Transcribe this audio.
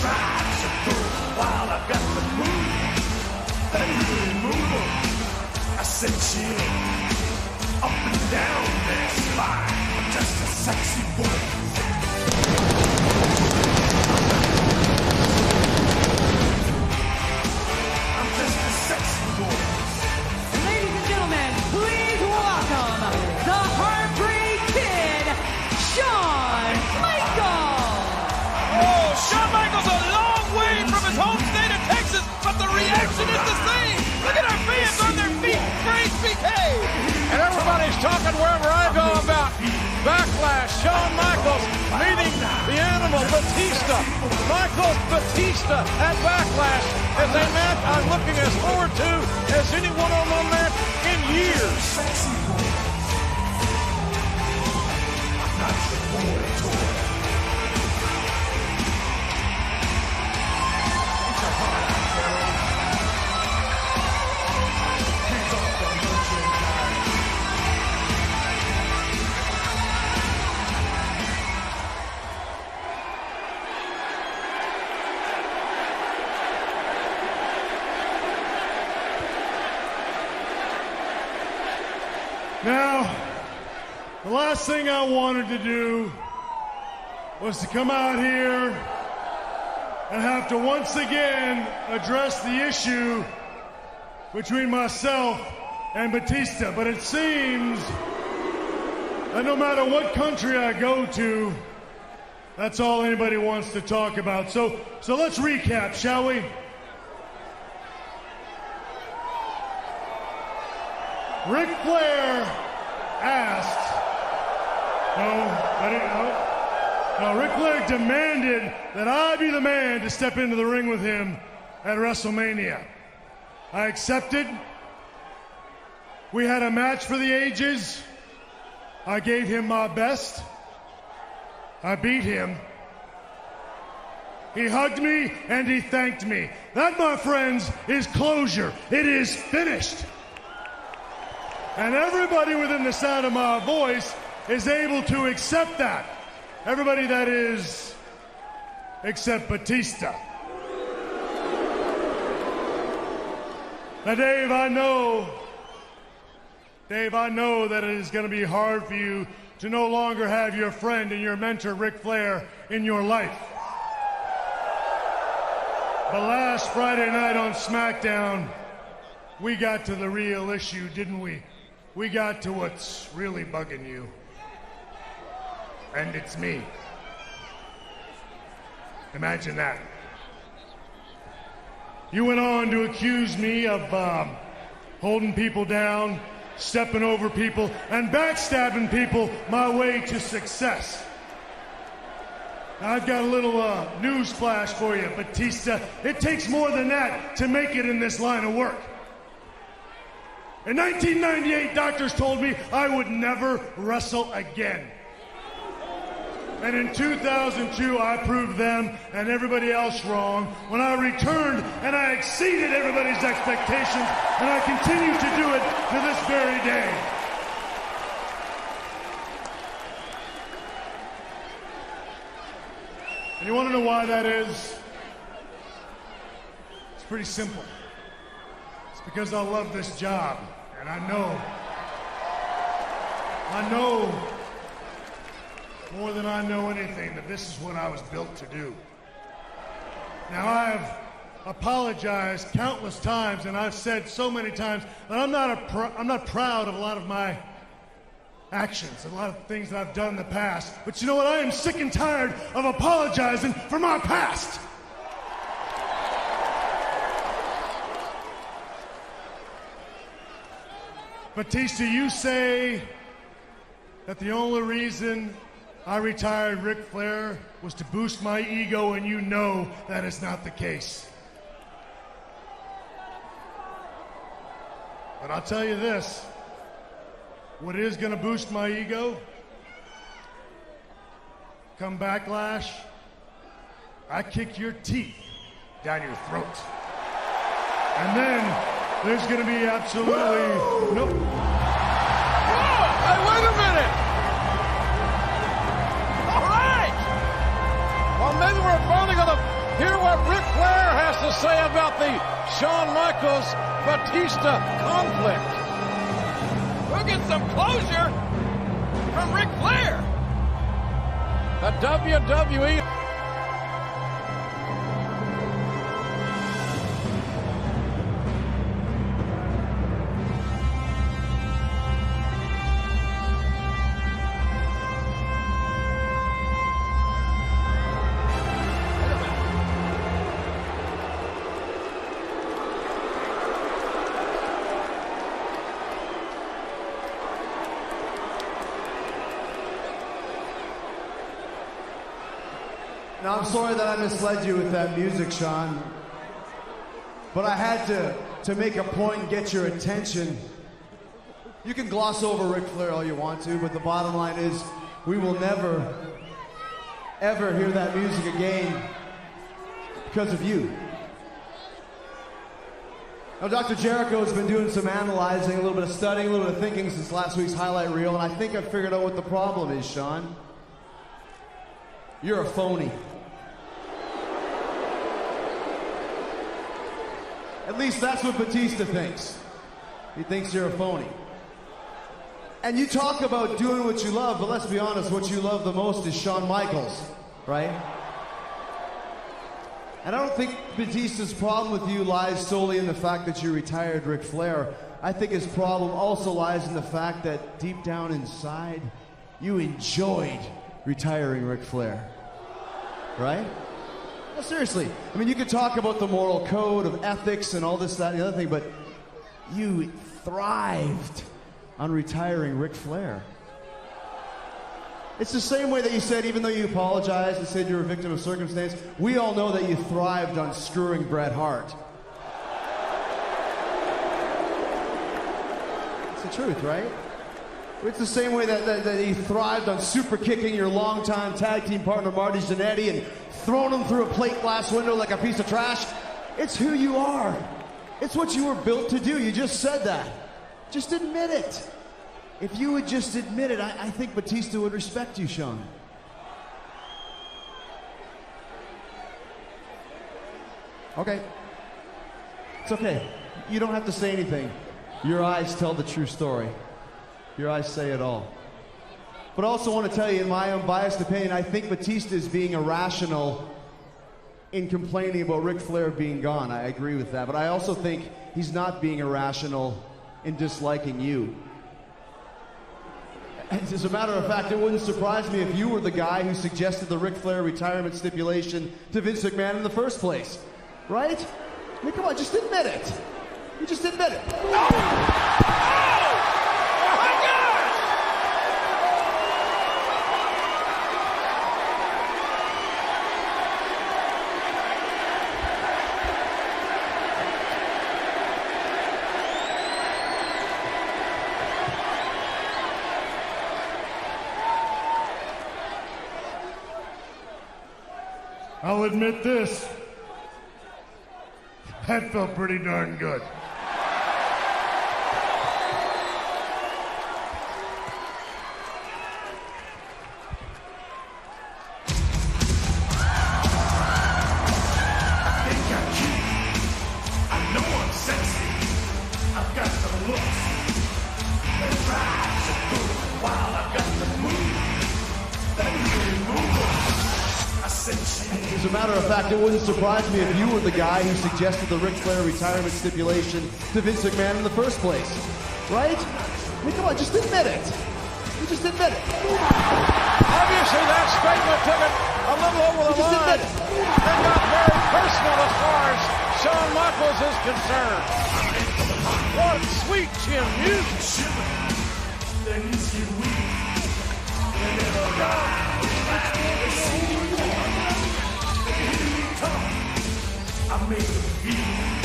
tried to prove while I got the move. That really move 'em. I said chill. Up and down their spine. I'm just a sexy boy. I'm just a sexy boy. Ladies and gentlemen, please welcome the Heartbreak Kid, Shawn Michaels. Oh, Shawn Michaels a long way from his home state of Texas, but the reaction is the same. Look at our fans on their feet for HBK. And everybody's talking wherever I go about Backlash, Shawn Michaels meeting the animal Batista. Michaels Batista at Backlash is a match I'm looking as forward to as any one-on-one match in years. Sexy boy. I'm not your boy toy. It's a hard out, Carol. Hands off the merchandise. Now, the last thing I wanted to do was to come out here and have to once again address the issue between myself and Batista. But it seems that no matter what country I go to, that's all anybody wants to talk about. So let's recap, shall we? Ric Flair asked, Ric Flair demanded that I be the man to step into the ring with him at WrestleMania. I accepted. We had a match for the ages. I gave him my best. I beat him. He hugged me and he thanked me. That, my friends, is closure. It is finished. And everybody within the sound of my voice is able to accept that. Everybody, that is, except Batista. Now, Dave, I know that it is going to be hard for you to no longer have your friend and your mentor, Ric Flair, in your life. But last Friday night on SmackDown, we got to the real issue, didn't we? We got to what's really bugging you. And it's me. Imagine that. You went on to accuse me of holding people down, stepping over people, and backstabbing people my way to success. Now, I've got a little news flash for you, Batista. It takes more than that to make it in this line of work. In 1998, doctors told me I would never wrestle again. And in 2002, I proved them and everybody else wrong when I returned and I exceeded everybody's expectations, and I continue to do it to this very day. And you want to know why that is? It's pretty simple. It's because I love this job, and I know more than I know anything that this is what I was built to do. Now, I've apologized countless times, and I've said so many times that I'm not proud of a lot of my actions, a lot of things that I've done in the past. But you know what? I am sick and tired of apologizing for my past. Batista, you say that the only reason I retired Ric Flair was to boost my ego, and you know that is not the case. But I'll tell you this, what is going to boost my ego? Come Backlash, I kick your teeth down your throat. And then there's going to be absolutely no... Hey, wait a minute! All right! Well, maybe we're voting on the Hear what Ric Flair has to say about the Shawn Michaels-Batista conflict. We'll get some closure from Ric Flair. The WWE. Now, I'm sorry that I misled you with that music, Shawn. But I had to make a point and get your attention. You can gloss over Ric Flair all you want to, but the bottom line is we will never, ever hear that music again because of you. Now, Dr. Jericho has been doing some analyzing, a little bit of studying, a little bit of thinking since last week's highlight reel, and I think I've figured out what the problem is, Shawn. You're a phony. At least that's what Batista thinks. He thinks you're a phony. And you talk about doing what you love, but let's be honest, what you love the most is Shawn Michaels, right? And I don't think Batista's problem with you lies solely in the fact that you retired Ric Flair. I think his problem also lies in the fact that deep down inside, you enjoyed retiring Ric Flair. Right? No, seriously. I mean, you could talk about the moral code of ethics and all this, that, and the other thing, but you thrived on retiring Ric Flair. It's the same way that you said, even though you apologized and said you were a victim of circumstance, we all know that you thrived on screwing Bret Hart. It's the truth, right? It's the same way that he thrived on super kicking your longtime tag team partner Marty Jannetty and throwing him through a plate glass window like a piece of trash. It's who you are. It's what you were built to do. You just said that. Just admit it. If you would just admit it, I think Batista would respect you, Shawn. Okay. It's okay. You don't have to say anything. Your eyes tell the true story. Your eyes say it all. But I also want to tell you, in my unbiased opinion, I think Batista is being irrational in complaining about Ric Flair being gone. I agree with that. But I also think he's not being irrational in disliking you. As a matter of fact, it wouldn't surprise me if you were the guy who suggested the Ric Flair retirement stipulation to Vince McMahon in the first place. Right? I mean, come on, just admit it. You just admit it. I'll admit this. That felt pretty darn good. As a matter of fact, it wouldn't surprise me if you were the guy who suggested the Ric Flair retirement stipulation to Vince McMahon in the first place. Right? I mean, come on, just admit it. You just admit it. Obviously, that statement took it a little over the line and got very personal as far as Shawn Michaels is concerned. What sweet chin music. I made a beat.